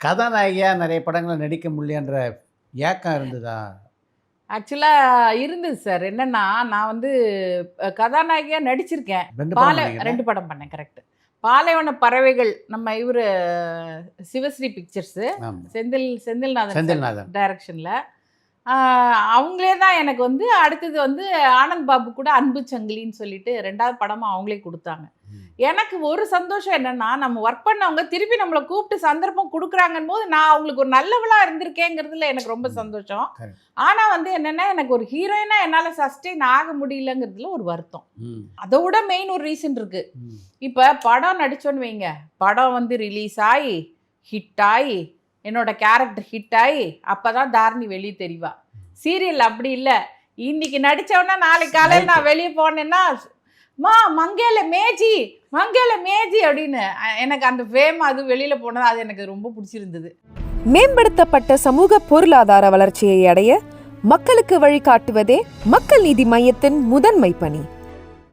கதாநாயகியாக நிறைய படங்களில் நடிக்க முடியன்ற ஏக்கம் இருந்ததா? ஆக்சுவலாக இருந்தது சார். என்னன்னா நான் வந்து கதாநாயகியாக நடிச்சிருக்கேன். 2 படம் பண்ணீங்களா? 2 படம் பண்ணேன். கரெக்ட். பாலைவன பறவைகள் நம்ம இவர் சிவஸ்ரீ பிக்சர்ஸு, ஆமா. செந்தில்நாதன் செந்தில்நாதன். டைரக்ஷனில். அவங்களே தான் எனக்கு வந்து அடுத்தது வந்து ஆனந்த் பாபு கூட அன்பு சங்கிலின்னு சொல்லிட்டு 2வது படமும் அவங்களே கொடுத்தாங்க. எனக்கு ஒரு சந்தோஷம் என்னன்னா, நம்ம ஒர்க் பண்ணவங்க திருப்பி நம்மளை கூப்பிட்டு சந்தர்ப்பம் கொடுக்குறாங்கன்னு போது நான் அவங்களுக்கு ஒரு நல்லவளாக இருந்திருக்கேங்கிறதுல எனக்கு ரொம்ப சந்தோஷம். ஆனால் வந்து என்னென்னா, எனக்கு ஒரு ஹீரோயினாக என்னால் சஸ்டெயின் ஆக முடியலங்கிறதுல ஒரு வருத்தம். அதை விட மெயின் ஒரு ரீசன் இருக்குது. இப்போ படம் நடித்தோன்னு வைங்க, படம் வந்து ரிலீஸ் ஆகி ஹிட் ஆகி என்னோட கேரக்டர் ஹிட் ஆகி அப்போ தான் தாரணி வெளியே தெரிவா. சீரியல் அப்படி இல்லை. இன்னைக்கு நடித்தவொன்னா நாளைக்கு காலையில் நான் வெளியே போனேன்னா மங்கேல மேஜி அப்படின்னு எனக்கு அந்த ஃபேம் அது வெளியில் போனது அது எனக்கு ரொம்ப பிடிச்சிருந்தது. மேம்படுத்தப்பட்ட சமூக பொருளாதார வளர்ச்சியை அடைய மக்களுக்கு வழிகாட்டுவதே மக்கள் நீதி மையத்தின் முதன்மை பணி.